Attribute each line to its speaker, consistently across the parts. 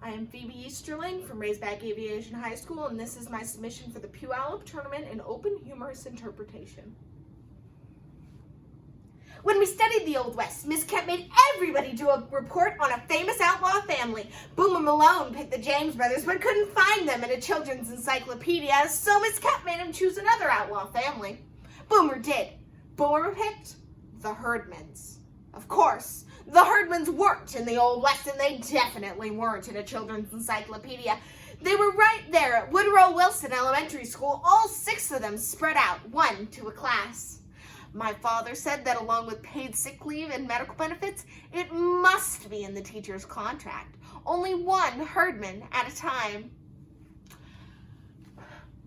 Speaker 1: I am Phoebe Easterling from Raisback Aviation High School, and this is my submission for the Puyallup Tournament in Open Humorous Interpretation. When we studied the Old West, Miss Kemp made everybody do a report on a famous outlaw family. Boomer Malone picked the James brothers, but couldn't find them in a children's encyclopedia, so Miss Kemp made him choose another outlaw family. Boomer did. Boomer picked the Herdmans. Of course, the Herdmans weren't in the Old West, and they definitely weren't in a children's encyclopedia. They were right there at Woodrow Wilson Elementary School, all 6 of them spread out, 1 to a class. My father said that along with paid sick leave and medical benefits, it must be in the teacher's contract. Only 1 Herdman at a time.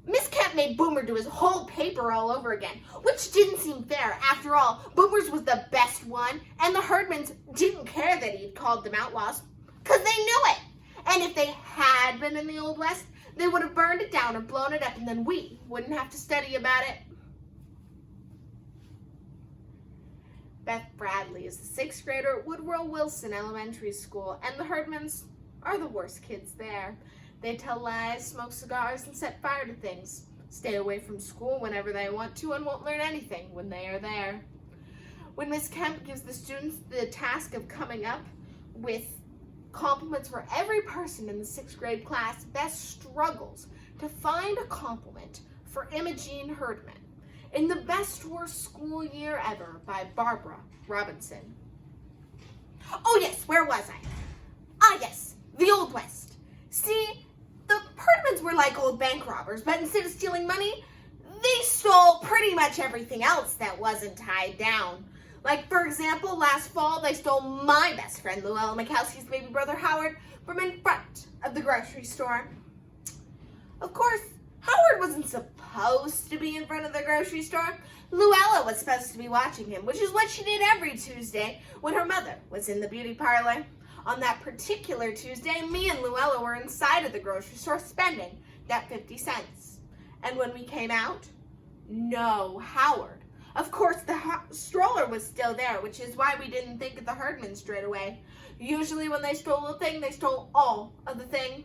Speaker 1: Miss Kemp made Boomer do his whole paper all over again, which didn't seem fair. After all, Boomer's was the best one, and the Herdmans didn't care that he'd called them outlaws, because they knew it. And if they had been in the Old West, they would have burned it down or blown it up, and then we wouldn't have to study about it. Beth Bradley is the 6th grader at Woodrow Wilson Elementary School, and the Herdmans are the worst kids there. They tell lies, smoke cigars, and set fire to things. Stay away from school whenever they want to and won't learn anything when they are there. When Miss Kemp gives the students the task of coming up with compliments for every person in the 6th grade class, Beth struggles to find a compliment for Imogene Herdman in The Best Worst School Year Ever by Barbara Robinson. Oh yes, where was I? Ah yes, the Old West. See, the Herdmans were like old bank robbers, but instead of stealing money, they stole pretty much everything else that wasn't tied down. Like, for example, last fall, they stole my best friend, Luella Mikowski's baby brother, Howard, from in front of the grocery store. Of course, Howard wasn't supposed to be in front of the grocery store. Luella was supposed to be watching him, which is what she did every Tuesday when her mother was in the beauty parlor. On that particular Tuesday, me and Luella were inside of the grocery store spending that 50 cents. And when we came out, no Howard. Of course, the stroller was still there, which is why we didn't think of the Herdmans straight away. Usually when they stole a thing, they stole all of the thing.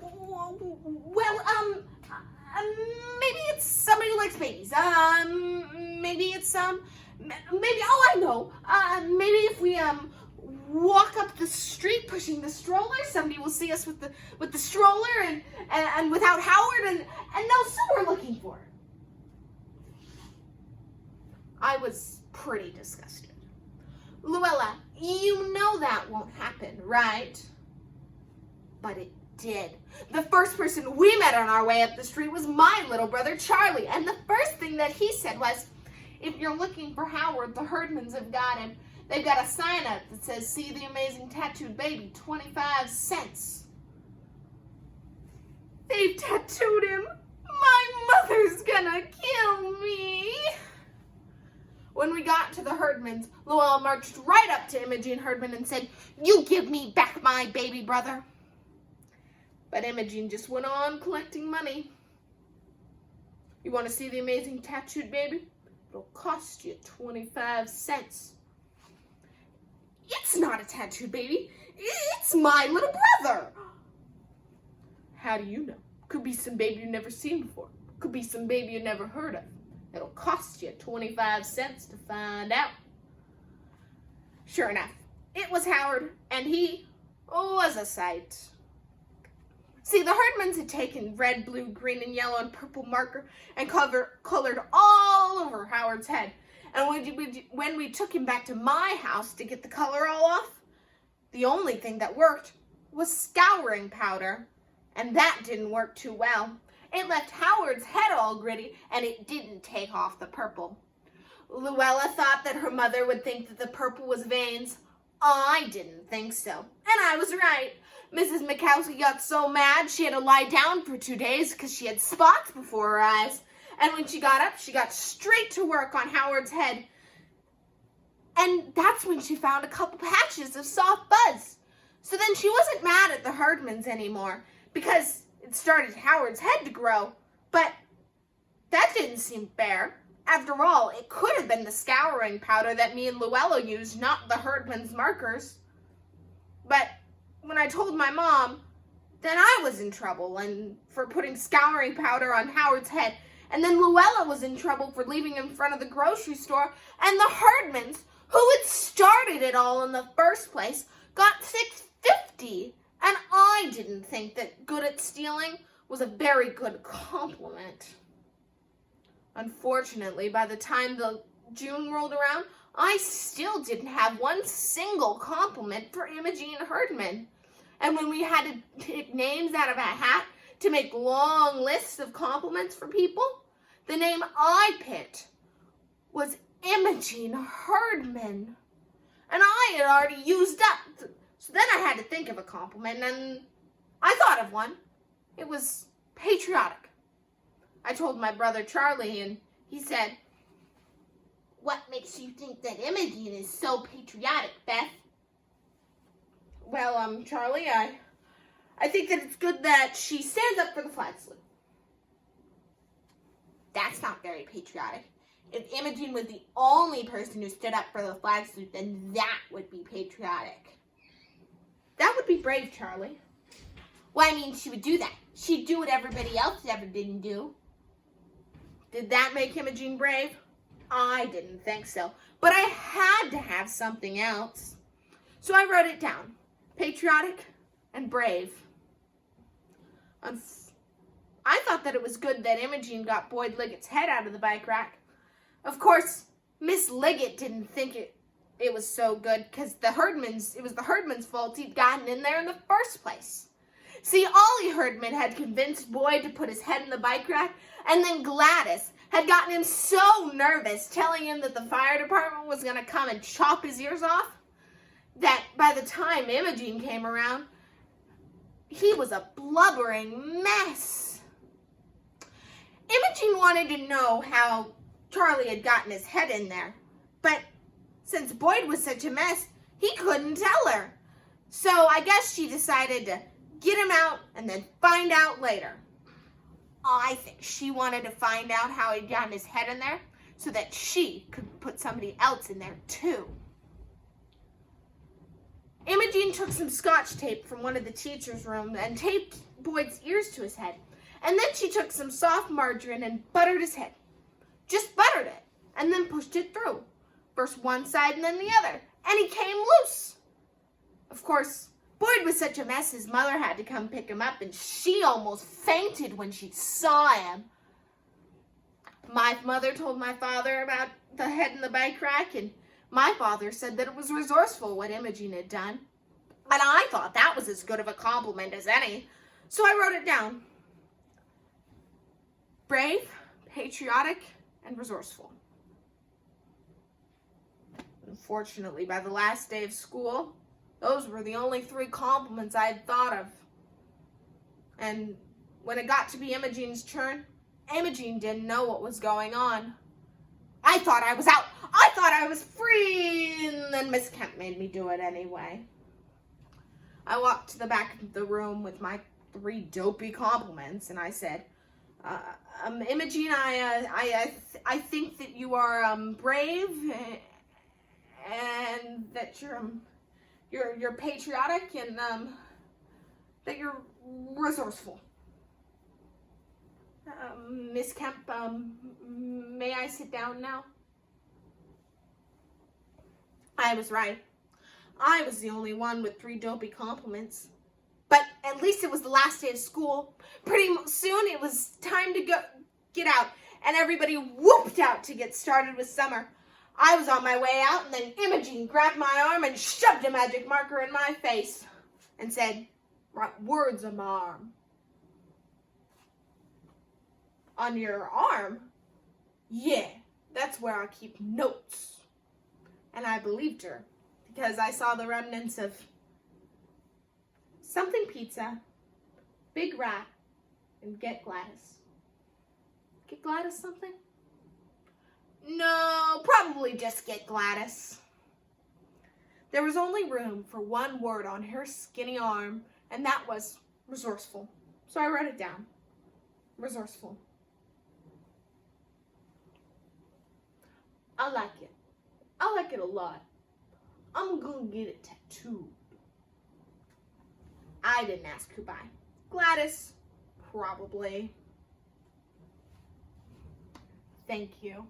Speaker 1: Well, maybe it's somebody who likes babies. Maybe oh, I know. Maybe if we, walk up the street pushing the stroller, somebody will see us with the stroller and without Howard, and they'll see what we're looking for. I was pretty disgusted. Luella, you know that won't happen, right? But it did. The first person we met on our way up the street was my little brother, Charlie, and the first thing that he said was, if you're looking for Howard, the Herdmans have got him. They've got a sign up that says, see the amazing tattooed baby, 25 cents. They've tattooed him. My mother's gonna kill me. When we got to the Herdmans, Luella marched right up to Imogene Herdman and said, you give me back my baby brother. But Imogene just went on collecting money. You want to see the amazing tattooed baby? It'll cost you 25 cents. It's not a tattooed baby. It's my little brother. How do you know? Could be some baby you've never seen before. Could be some baby you never heard of. It'll cost you 25 cents to find out. Sure enough, it was Howard, and he was a sight. See, the Herdmans had taken red, blue, green, and yellow and purple marker and colored all over Howard's head. And when we took him back to my house to get the color all off, the only thing that worked was scouring powder, and that didn't work too well. It left Howard's head all gritty, and it didn't take off the purple. Luella thought that her mother would think that the purple was veins. I didn't think so, and I was right. Mrs. Mikowski got so mad she had to lie down for 2 days because she had spots before her eyes. And when she got up, she got straight to work on Howard's head. And that's when she found a couple patches of soft buzz. So then she wasn't mad at the Herdmans anymore because it started Howard's head to grow. But that didn't seem fair. After all, it could have been the scouring powder that me and Luella used, not the Herdman's markers. But I told my mom that I was in trouble and for putting scouring powder on Howard's head. And then Luella was in trouble for leaving in front of the grocery store. And the Herdmans, who had started it all in the first place, got $6.50. And I didn't think that good at stealing was a very good compliment. Unfortunately, by the time the June rolled around, I still didn't have one single compliment for Imogene Herdman. And when we had to pick names out of a hat to make long lists of compliments for people, the name I picked was Imogene Herdman. And I had already used up. So then I had to think of a compliment, and I thought of one. It was patriotic. I told my brother Charlie, and he said, "What makes you think that Imogene is so patriotic, Beth?" Well, Charlie, I think that it's good that she stands up for the flag salute. That's not very patriotic. If Imogene was the only person who stood up for the flag salute, then that would be patriotic. That would be brave, Charlie. Well, I mean, she would do that. She'd do what everybody else ever didn't do. Did that make Imogene brave? I didn't think so. But I had to have something else. So I wrote it down. Patriotic and brave. I thought that it was good that Imogene got Boyd Liggett's head out of the bike rack. Of course, Miss Liggett didn't think it was so good because it was the Herdman's fault he'd gotten in there in the first place. See, Ollie Herdman had convinced Boyd to put his head in the bike rack, and then Gladys had gotten him so nervous telling him that the fire department was going to come and chop his ears off that by the time Imogene came around, he was a blubbering mess. Imogene wanted to know how Charlie had gotten his head in there, but since Boyd was such a mess, he couldn't tell her. So I guess she decided to get him out and then find out later. I think she wanted to find out how he'd gotten his head in there so that she could put somebody else in there too. Imogene took some scotch tape from one of the teacher's rooms and taped Boyd's ears to his head. And then she took some soft margarine and buttered his head. Just buttered it and then pushed it through. First one side and then the other. And he came loose. Of course, Boyd was such a mess his mother had to come pick him up, and she almost fainted when she saw him. My mother told my father about the head in the bike rack, and my father said that it was resourceful what Imogene had done. And I thought that was as good of a compliment as any, so I wrote it down. Brave, patriotic, and resourceful. Unfortunately, by the last day of school, those were the only 3 compliments I had thought of. And when it got to be Imogene's turn, Imogene didn't know what was going on. I thought I was out. I thought I was free. And then Miss Kemp made me do it anyway. I walked to the back of the room with my 3 dopey compliments, and I said, Imogene, I think that you are brave and that you're patriotic and that you're resourceful. Miss Kemp, may I sit down now? I was right. I was the only one with 3 dopey compliments. But at least it was the last day of school. Pretty soon it was time to get out, and everybody whooped out to get started with summer. I was on my way out, and then Imogene grabbed my arm and shoved a magic marker in my face and said, "Write words on my arm." On your arm? Yeah, that's where I keep notes. And I believed her because I saw the remnants of something pizza, Big Rat, and Get Gladys. Get Gladys something? No, probably just Get Gladys. There was only room for one word on her skinny arm, and that was resourceful. So I wrote it down. Resourceful. I like it. I like it a lot. I'm gonna get it tattooed. I didn't ask who by. Gladys, probably. Thank you.